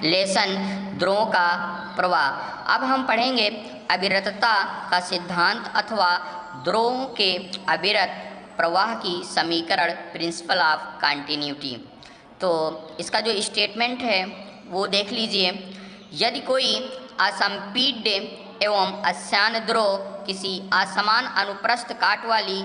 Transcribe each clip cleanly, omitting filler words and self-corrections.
Lesson द्रोह का प्रवाह। अब हम पढ़ेंगे अविरतता का सिद्धांत अथवा द्रोह के अविरत प्रवाह की समीकरण, प्रिंसिपल ऑफ कंटिन्यूटी। तो इसका जो स्टेटमेंट है वो देख लीजिए। यदि कोई असंपीड्य एवं अश्यान द्रोह किसी असमान अनुप्रस्थ काट वाली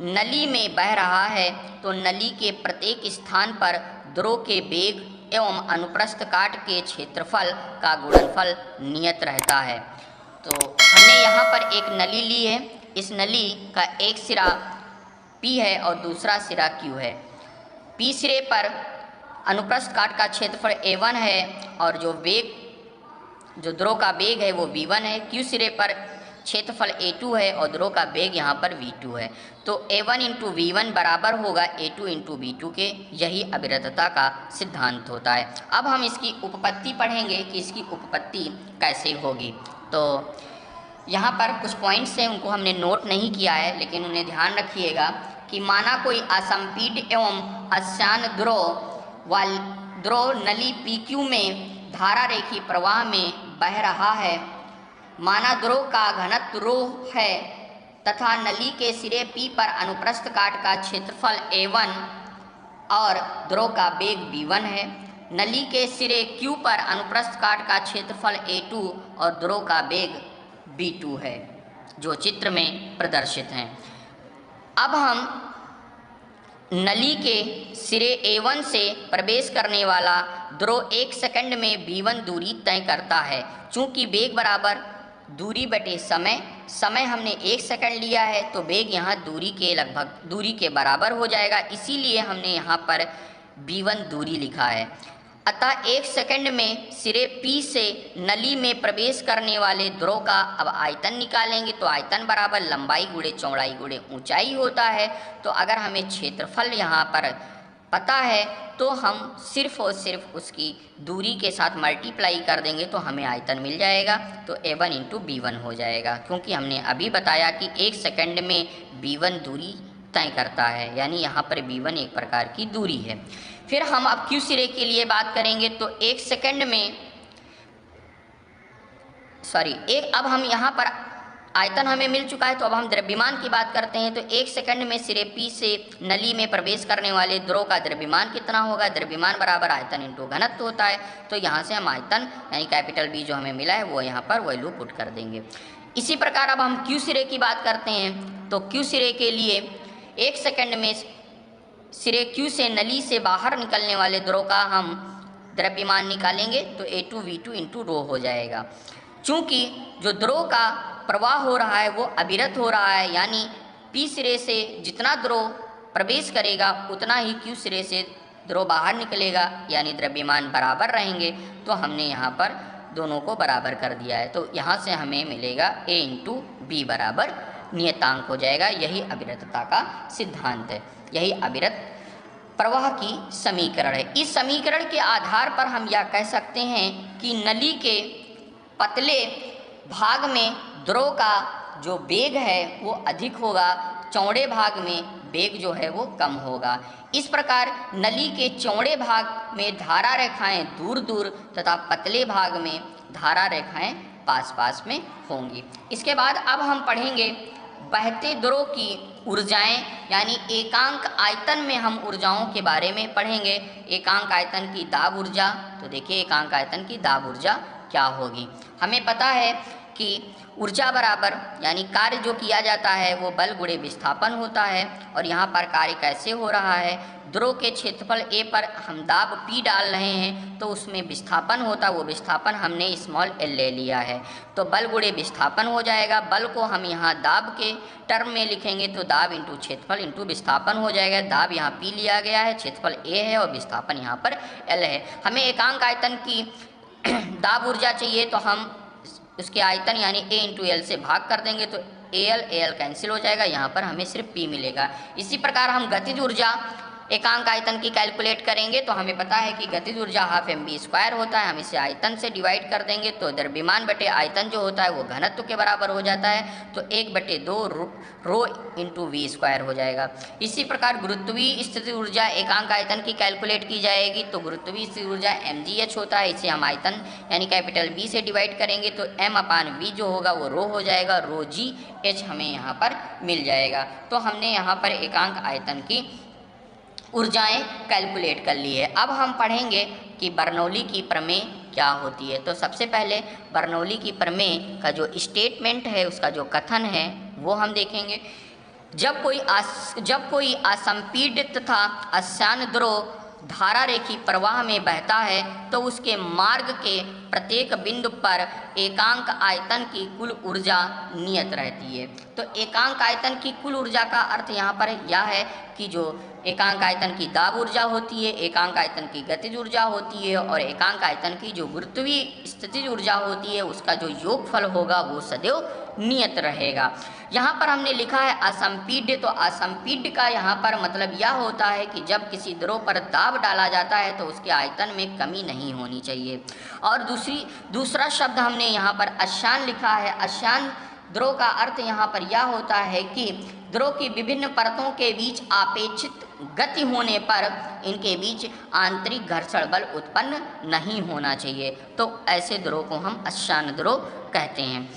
नली में बह रहा है तो नली के प्रत्येक स्थान पर द्रोह के वेग एवं अनुप्रस्थ काट के क्षेत्रफल का गुणनफल नियत रहता है। तो हमने यहाँ पर एक नली ली है। इस नली का एक सिरा P है और दूसरा सिरा Q है। P सिरे पर अनुप्रस्थ काट का क्षेत्रफल A1 है और जो द्रोह का वेग है वो V1 है। Q सिरे पर क्षेत्रफल A2 है और द्रोह का वेग यहाँ पर V2 है। तो A1 इंटू V1 बराबर होगा A2 इंटू V2 के। यही अविरतता का सिद्धांत होता है। अब हम इसकी उपपत्ति पढ़ेंगे कि इसकी उपपत्ति कैसे होगी। तो यहाँ पर कुछ पॉइंट्स हैं, उनको हमने नोट नहीं किया है, लेकिन उन्हें ध्यान रखिएगा कि माना कोई असंपीड्य एवं अश्यान द्रोह नली PQ में धारा रेखी प्रवाह में बह रहा है। माना द्रोह का घनत्व ρ है तथा नली के सिरे P पर अनुप्रस्थ काट का क्षेत्रफल A1 और द्रोह का वेग V1 है। नली के सिरे Q पर अनुप्रस्थ काट का क्षेत्रफल A2 और द्रोह का वेग V2 है, जो चित्र में प्रदर्शित हैं। अब हम नली के सिरे A1 से प्रवेश करने वाला द्रोह 1 सेकंड में V1 दूरी तय करता है। चूँकि वेग बराबर दूरी बटे समय हमने 1 सेकंड लिया है तो वेग यहाँ दूरी के बराबर हो जाएगा, इसीलिए हमने यहाँ पर V1 दूरी लिखा है। अतः 1 सेकंड में सिरे P से नली में प्रवेश करने वाले द्रोह का अब आयतन निकालेंगे तो आयतन बराबर लंबाई गुणे चौड़ाई गुणे ऊंचाई होता है। तो अगर हमें क्षेत्रफल यहाँ पर पता है तो हम सिर्फ और सिर्फ उसकी दूरी के साथ मल्टीप्लाई कर देंगे तो हमें आयतन मिल जाएगा। तो A1 इंटू B1 हो जाएगा, क्योंकि हमने अभी बताया कि 1 सेकंड में B1 दूरी तय करता है, यानी यहाँ पर B1 एक प्रकार की दूरी है। फिर हम अब Q सिरे के लिए बात करेंगे तो 1 सेकंड में अब हम यहाँ पर आयतन हमें मिल चुका है, तो अब हम द्रव्यमान की बात करते हैं। तो 1 सेकंड में सिरे P से नली में प्रवेश करने वाले द्रोह का द्रव्यमान कितना होगा? द्रव्यमान बराबर आयतन इंटू घनत्व होता है। तो यहाँ से हम आयतन यानी कैपिटल B जो हमें मिला है वो यहाँ पर वैल्यू पुट कर देंगे। इसी प्रकार अब हम Q सिरे की बात करते हैं। तो Q सिरे के लिए 1 सेकंड में सिरे Q से नली से बाहर निकलने वाले द्रोह का हम द्रव्यमान निकालेंगे तो A2 V2 इंटू ρ हो जाएगा। चूँकि जो द्रोह का प्रवाह हो रहा है वो अविरत हो रहा है, यानी P सिरे से जितना द्रोह प्रवेश करेगा उतना ही Q सिरे से द्रोह बाहर निकलेगा, यानी द्रव्यमान बराबर रहेंगे। तो हमने यहाँ पर दोनों को बराबर कर दिया है। तो यहाँ से हमें मिलेगा A इंटू B बराबर नियतांक हो जाएगा। यही अविरतता का सिद्धांत है, यही अविरत प्रवाह की समीकरण है। इस समीकरण के आधार पर हम यह कह सकते हैं कि नली के पतले भाग में द्रोह का जो वेग है वो अधिक होगा, चौड़े भाग में वेग जो है वो कम होगा। इस प्रकार नली के चौड़े भाग में धारा रेखाएं दूर दूर तथा पतले भाग में धारा रेखाएं पास पास में होंगी। इसके बाद अब हम पढ़ेंगे बहते द्रोह की ऊर्जाएं, यानी एकांक आयतन में हम ऊर्जाओं के बारे में पढ़ेंगे। एकांक आयतन की दाब ऊर्जा, तो देखिए एकांक आयतन की दाब ऊर्जा क्या होगी। हमें पता है कि ऊर्जा बराबर यानी कार्य जो किया जाता है वो बल गुणे विस्थापन होता है। और यहाँ पर कार्य कैसे हो रहा है? द्रोह के क्षेत्रफल A पर हम दाब P डाल रहे हैं तो उसमें विस्थापन होता, वो विस्थापन हमने स्मॉल l ले लिया है। तो बल गुणे विस्थापन हो जाएगा। बल को हम यहाँ दाब के टर्म में लिखेंगे तो दाब इंटू क्षेत्रफल इंटू विस्थापन हो जाएगा। दाब यहाँ P लिया गया है, क्षेत्रफल A है और विस्थापन यहाँ पर L है। हमें एकांक आयतन की दाब ऊर्जा चाहिए तो हम उसके आयतन यानी A इंटू L से भाग कर देंगे तो AL कैंसिल हो जाएगा, यहाँ पर हमें सिर्फ P मिलेगा। इसी प्रकार हम गतिज ऊर्जा एकांक आयतन की कैलकुलेट करेंगे तो हमें पता है कि गतिज ऊर्जा हाफ mv² होता है। हम इसे आयतन से डिवाइड कर देंगे तो द्रव्यमान बटे आयतन जो होता है वो घनत्व के बराबर हो जाता है, तो 1/2 रो इंटू v² हो जाएगा। इसी प्रकार गुरुत्वीय स्थिति ऊर्जा एकांक आयतन की कैलकुलेट की जाएगी तो गुरुत्वीय स्थिति ऊर्जा mgh होता है। इसे हम आयतन यानी कैपिटल B से डिवाइड करेंगे तो m/v जो होगा वो रो हो जाएगा, रो जी एच हमें यहाँ पर मिल जाएगा। तो हमने यहाँ पर एकांक आयतन की ऊर्जाएं कैलकुलेट कर ली है। अब हम पढ़ेंगे कि बर्नौली की प्रमेय क्या होती है। तो सबसे पहले बर्नौली की प्रमेय का जो स्टेटमेंट है, उसका जो कथन है वो हम देखेंगे। जब कोई असंपीडित तथा अश्यान द्रव धारा रेखी प्रवाह में बहता है तो उसके मार्ग के प्रत्येक बिंदु पर एकांक आयतन की कुल ऊर्जा नियत रहती है। तो एकांक आयतन की कुल ऊर्जा का अर्थ यहाँ पर यह है कि जो एकांक आयतन की दाब ऊर्जा होती है, एकांक आयतन की गतिज ऊर्जा होती है और एकांक आयतन की जो गुरुत्वीय स्थितिज ऊर्जा होती है, उसका जो योगफल होगा वो सदैव नियत रहेगा। यहाँ पर हमने लिखा है असंपीड्य, तो असंपीड्य का यहाँ पर मतलब यह होता है कि जब किसी द्रव पर दाब डाला जाता है तो उसके आयतन में कमी नहीं होनी चाहिए। और दूसरा शब्द हमने यहाँ पर अश्यान लिखा है। अश्यान द्रव का अर्थ यहाँ पर यह होता है कि द्रव की विभिन्न परतों के बीच आपेक्षित गति होने पर इनके बीच आंतरिक घर्षण बल उत्पन्न नहीं होना चाहिए, तो ऐसे द्रव को हम अश्यान द्रव कहते हैं।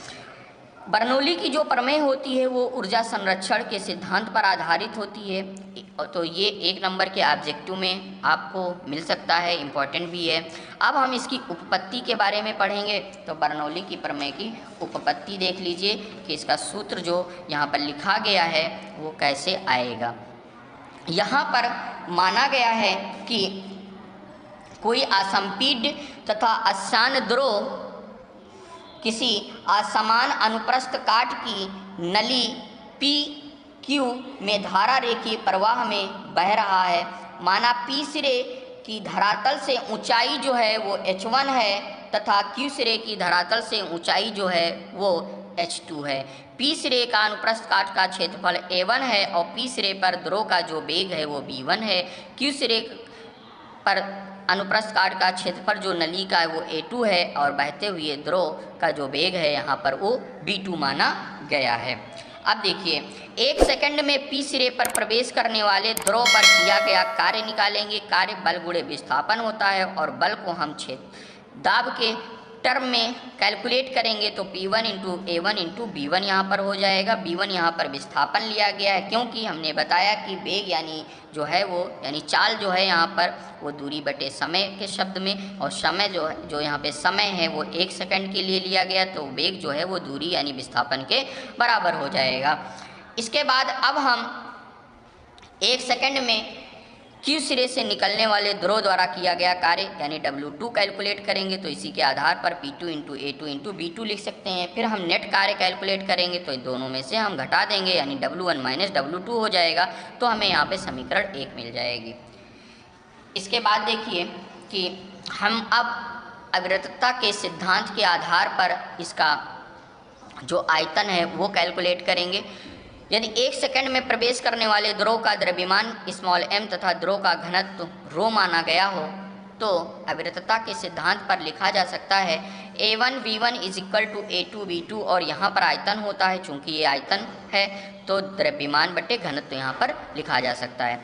बर्नौली की जो प्रमेय होती है वो ऊर्जा संरक्षण के सिद्धांत पर आधारित होती है, तो ये 1 नंबर के ऑब्जेक्टिव में आपको मिल सकता है, इम्पॉर्टेंट भी है। अब हम इसकी उपपत्ति के बारे में पढ़ेंगे। तो बर्नौली की प्रमेय की उपपत्ति देख लीजिए कि इसका सूत्र जो यहाँ पर लिखा गया है वो कैसे आएगा। यहाँ पर माना गया है कि कोई असंपीड्य तथा अश्यान द्रव किसी असमान अनुप्रस्थ काट की नली PQ में धारा रेखीय प्रवाह में बह रहा है। माना P सिरे की धरातल से ऊंचाई जो है वो h1 है तथा Q सिरे की धरातल से ऊंचाई जो है वो h2 है। P सिरे का अनुप्रस्थ काट का क्षेत्रफल a1 है और P सिरे पर द्रव का जो वेग है वो v1 है। Q सिरे पर अनुप्रस्थ काट का क्षेत्रफल जो नली का है वो a2 है और बहते हुए द्रव का जो वेग है यहाँ पर वो v2 माना गया है। अब देखिए, 1 सेकंड में P सिरे पर प्रवेश करने वाले द्रव पर किया गया कार्य निकालेंगे। कार्य बल गुणे विस्थापन होता है और बल को हम क्षेत्र दाब के टर्म में कैलकुलेट करेंगे तो P1 into A1 into B1 यहाँ पर हो जाएगा। B1 यहाँ पर विस्थापन लिया गया है क्योंकि हमने बताया कि वेग यानी जो है वो यानी चाल जो है यहाँ पर वो दूरी बटे समय के शब्द में, और समय जो यहाँ पे समय है वो 1 सेकंड के लिए लिया गया, तो वेग जो है वो दूरी यानी विस्थापन के बराबर हो जाएगा। इसके बाद अब हम 1 सेकंड में Q सिरे से निकलने वाले द्रव द्वारा किया गया कार्य यानी W2 कैलकुलेट करेंगे, तो इसी के आधार पर P2 into A2 into B2 लिख सकते हैं। फिर हम नेट कार्य कैलकुलेट करेंगे तो दोनों में से हम घटा देंगे यानी W1 माइनस W2 हो जाएगा, तो हमें यहाँ पे समीकरण 1 मिल जाएगी। इसके बाद देखिए कि हम अब अविरतता के सिद्धांत के आधार पर इसका जो आयतन है वो कैलकुलेट करेंगे। यदि 1 सेकंड में प्रवेश करने वाले द्रव का द्रव्यमान स्मॉल m तथा द्रव का घनत्व रो माना गया हो तो अविरतता के सिद्धांत पर लिखा जा सकता है A1 V1 is equal to A2 V2, और यहाँ पर आयतन होता है, चूंकि ये आयतन है तो द्रव्यमान बटे घनत्व यहाँ पर लिखा जा सकता है।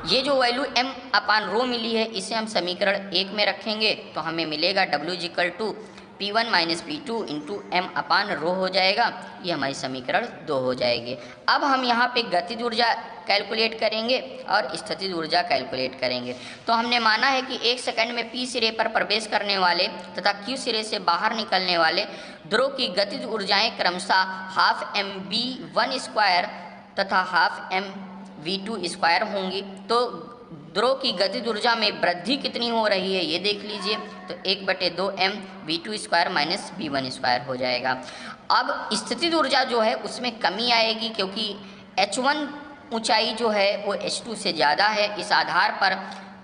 ये जो वैल्यू m अपान रो मिली है इसे हम समीकरण 1 में रखेंगे तो हमें मिलेगा W is equal to P1 minus P2 into m अपान रो हो जाएगा। ये हमारी समीकरण 2 हो जाएगी। अब हम यहाँ पे गतिज ऊर्जा कैलकुलेट करेंगे और स्थितिज ऊर्जा कैलकुलेट करेंगे। तो हमने माना है कि 1 सेकंड में P सिरे पर प्रवेश करने वाले तथा Q सिरे से बाहर निकलने वाले द्रव की गतिज ऊर्जाएं क्रमशः हाफ mv1² तथा हाफ mv2² होंगी। तो द्रव की गतिज ऊर्जा में वृद्धि कितनी हो रही है ये देख लीजिए, तो 1/2 mv2² माइनस v1² हो जाएगा। अब स्थितिज ऊर्जा जो है उसमें कमी आएगी क्योंकि h1 ऊंचाई जो है वो h2 से ज़्यादा है। इस आधार पर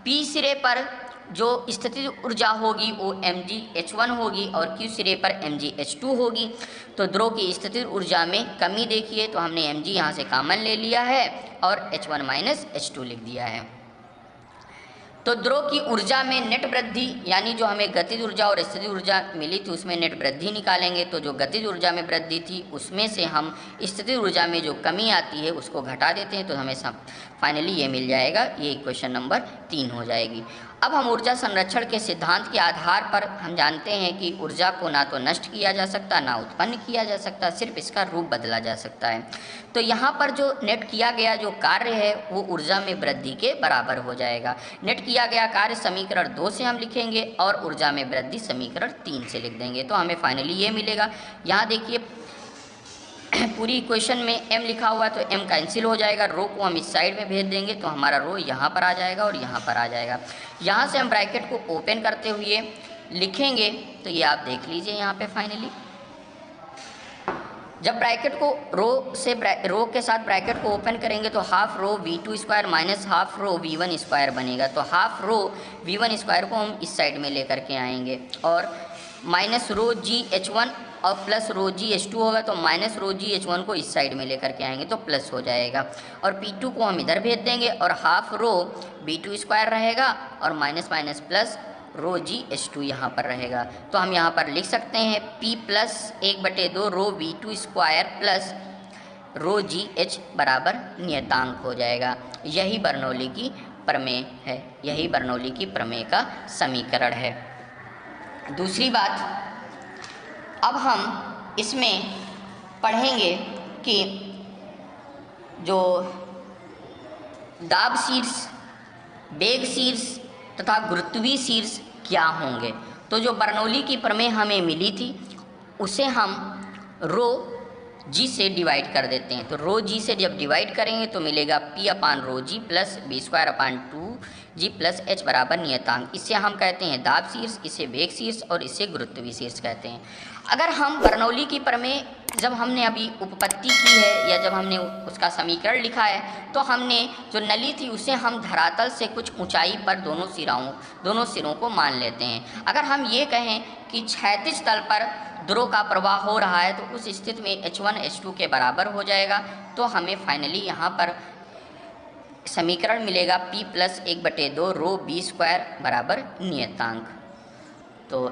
P सिरे पर जो स्थितिज ऊर्जा होगी वो mgh1 होगी और Q सिरे पर mgh2 होगी। तो द्रव की स्थितिज ऊर्जा में कमी देखिए, तो हमने mg यहाँ से कॉमन ले लिया है और h1 माइनस h2 लिख दिया है। तो द्रव की ऊर्जा में नेट वृद्धि, यानी जो हमें गतिज ऊर्जा और स्थितिज ऊर्जा मिली थी उसमें नेट वृद्धि निकालेंगे। तो जो गतिज ऊर्जा में वृद्धि थी उसमें से हम स्थितिज ऊर्जा में जो कमी आती है उसको घटा देते हैं, तो हमें फाइनली ये मिल जाएगा। ये इक्वेशन नंबर 3 हो जाएगी। अब हम ऊर्जा संरक्षण के सिद्धांत के आधार पर हम जानते हैं कि ऊर्जा को ना तो नष्ट किया जा सकता ना उत्पन्न किया जा सकता, सिर्फ इसका रूप बदला जा सकता है। तो यहाँ पर जो नेट किया गया जो कार्य है वो ऊर्जा में वृद्धि के बराबर हो जाएगा। नेट किया गया कार्य समीकरण 2 से हम लिखेंगे और ऊर्जा में वृद्धि समीकरण 3 से लिख देंगे, तो हमें फाइनली ये मिलेगा। यहाँ देखिए पूरी इक्वेशन में m लिखा हुआ है तो m कैंसिल हो जाएगा, रो को हम इस साइड में भेज देंगे तो हमारा रो यहाँ पर आ जाएगा और यहाँ पर आ जाएगा। यहाँ से हम ब्रैकेट को ओपन करते हुए लिखेंगे तो ये आप देख लीजिए यहाँ पे फाइनली जब ब्रैकेट को रो के साथ ब्रैकेट को ओपन करेंगे तो half rho v2 square minus half rho v1 square बनेगा। तो हाफ रो v1 स्क्वायर को हम इस साइड में लेकर के आएंगे और माइनस रो जी h1 और प्लस रो जी h2 होगा, तो माइनस रो जी h1 को इस साइड में लेकर के आएंगे तो प्लस हो जाएगा और p2 को हम इधर भेज देंगे और हाफ रो v2 स्क्वायर रहेगा और माइनस माइनस प्लस रो जी h2 यहाँ पर रहेगा। तो हम यहाँ पर लिख सकते हैं p प्लस 1/2 रो v2 स्क्वायर प्लस रो जी h बराबर नियतांक हो जाएगा। यही बर्नौली की प्रमेय है, यही बर्नौली की प्रमेय का समीकरण है। दूसरी बात, अब हम इसमें पढ़ेंगे कि जो दाब शीर्ष, वेग शीर्ष तथा गुरुत्वीय शीर्ष क्या होंगे। तो जो बर्नौली की प्रमेय हमें मिली थी उसे हम रो जी से डिवाइड कर देते हैं। तो रो जी से जब डिवाइड करेंगे तो मिलेगा p upon rho g plus v square upon 2g plus h बराबर नियतांक। इसे हम कहते हैं दाब शीर्ष, इसे वेग शीर्ष और इसे गुरुत्वीय शीर्ष कहते हैं। अगर हम बर्नौली की प्रमेय जब हमने अभी उपपत्ति की है या जब हमने उसका समीकरण लिखा है तो हमने जो नली थी उसे हम धरातल से कुछ ऊंचाई पर दोनों सिरों को मान लेते हैं। अगर हम ये कहें कि क्षैतिज तल पर द्रव का प्रवाह हो रहा है तो उस स्थिति में h1 h2 के बराबर हो जाएगा। तो हमें फाइनली यहाँ पर समीकरण मिलेगा p प्लस 1/2 रो b स्क्वायर बराबर नियतांक। तो